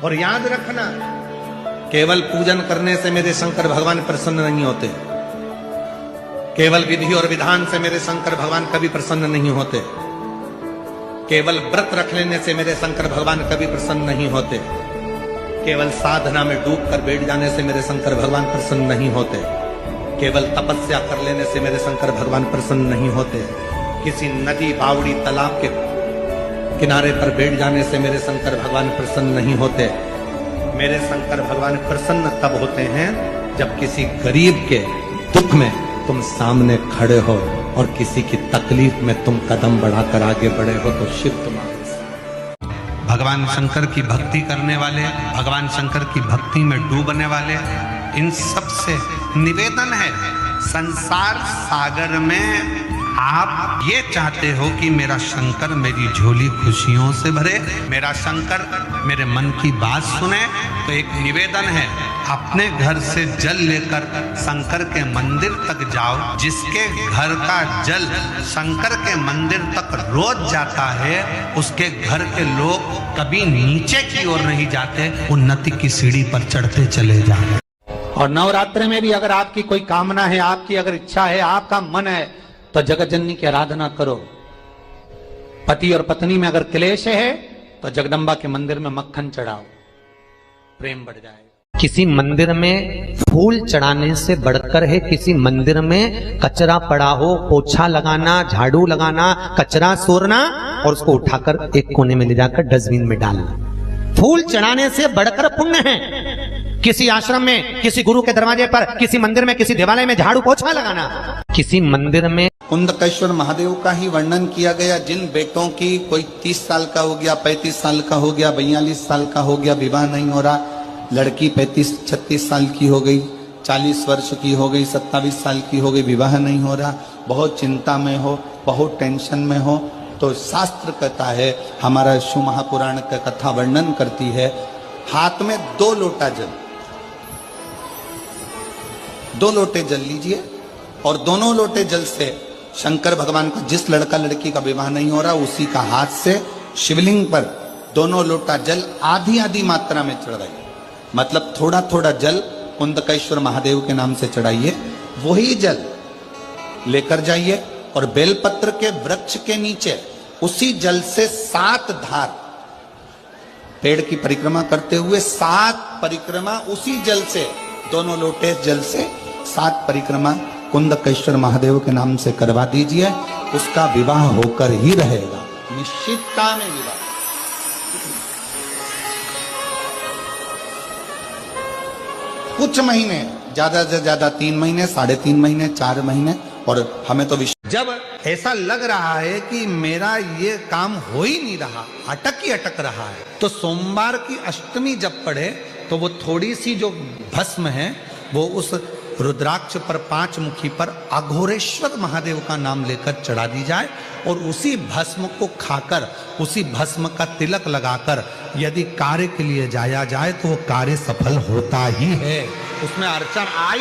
और याद रखना, केवल पूजन करने से मेरे शंकर भगवान प्रसन्न नहीं होते, केवल विधि और विधान से मेरे शंकर भगवान कभी प्रसन्न नहीं होते, केवल व्रत रख लेने से मेरे शंकर भगवान कभी प्रसन्न नहीं होते, केवल साधना में डूब कर बैठ जाने से मेरे शंकर भगवान प्रसन्न नहीं होते, केवल तपस्या कर लेने से मेरे शंकर भगवान प्रसन्न नहीं होते, किसी नदी बावड़ी तालाब के किनारे पर बैठ जाने से मेरे शंकर भगवान प्रसन्न नहीं होते। मेरे शंकर भगवान प्रसन्न तब होते हैं जब किसी गरीब के दुख में तुम सामने खड़े हो और किसी की तकलीफ में तुम कदम बढ़ाकर आगे बढ़े हो, तो शिव तुम्हारे भगवान शंकर की भक्ति करने वाले, भगवान शंकर की भक्ति में डूबने वाले, इन सब से निवेदन है, संसार सागर में आप ये चाहते हो कि मेरा शंकर मेरी झोली खुशियों से भरे, मेरा शंकर मेरे मन की बात सुने, तो एक निवेदन है, अपने घर से जल लेकर शंकर के मंदिर तक जाओ। जिसके घर का जल शंकर के मंदिर तक रोज जाता है, उसके घर के लोग कभी नीचे की ओर नहीं जाते, उन्नति की सीढ़ी पर चढ़ते चले जाते। और नवरात्र में भी अगर आपकी कोई कामना है, आपकी अगर इच्छा है, आपका मन है, तो जगत जननी की आराधना करो। पति और पत्नी में अगर क्लेश है तो जगदम्बा के मंदिर में मक्खन चढ़ाओ, प्रेम बढ़ जाएगा। किसी मंदिर में फूल चढ़ाने से बढ़कर है किसी मंदिर में कचरा पड़ा हो, पोछा लगाना, झाड़ू लगाना, कचरा सोरना और उसको उठाकर एक कोने में ले जाकर डस्टबिन में डालना। फूल चढ़ाने से बढ़कर पुण्य है किसी आश्रम में, किसी गुरु के दरवाजे पर, किसी मंदिर में, किसी देवालय में झाड़ू पोछा लगाना। किसी मंदिर में कुंदकेश्वर महादेव का ही वर्णन किया गया, जिन बेटों की कोई 30 साल का हो गया, 35 साल का हो गया, 42 साल का हो गया, विवाह नहीं हो रहा, लड़की 35-36 साल की हो गई, 40 वर्ष की हो गई, 27 साल की हो गई, विवाह नहीं हो रहा, बहुत चिंता में हो, बहुत टेंशन में हो, तो शास्त्र कहता है, हमारा शिव महापुराण का कथा वर्णन करती है, हाथ में 2 लोटा जल, 2 लोटे जल लीजिए और दोनों लोटे जल से शंकर भगवान का, जिस लड़का लड़की का विवाह नहीं हो रहा, उसी का हाथ से शिवलिंग पर दोनों लोटा जल आधी आधी मात्रा में चढ़ाइए। मतलब थोड़ा थोड़ा जल कुंदकेश्वर महादेव के नाम से चढ़ाइए, वही जल लेकर जाइए और बेलपत्र के वृक्ष के नीचे उसी जल से 7 धार, पेड़ की परिक्रमा करते हुए 7 परिक्रमा उसी जल से, दोनों लोटे जल से 7 परिक्रमा कुंदकेश्वर महादेव के नाम से करवा दीजिए, उसका विवाह होकर ही रहेगा, निश्चितता में विवाह। कुछ महीने, ज्यादा से ज्यादा 3 महीने, 3.5 महीने, 4 महीने, और हमें तो जब ऐसा लग रहा है कि मेरा ये काम हो ही नहीं रहा, अटक रहा है, तो सोमवार की अष्टमी जब पड़े तो वो थोड़ी सी जो भस्म है वो उस रुद्राक्ष पर 5 मुखी पर अघोरेश्वर महादेव का नाम लेकर चढ़ा दी जाए, और उसी भस्म को खाकर, उसी भस्म का तिलक लगाकर यदि कार्य के लिए जाया जाए तो वो कार्य सफल होता ही है, उसमें अड़चन आई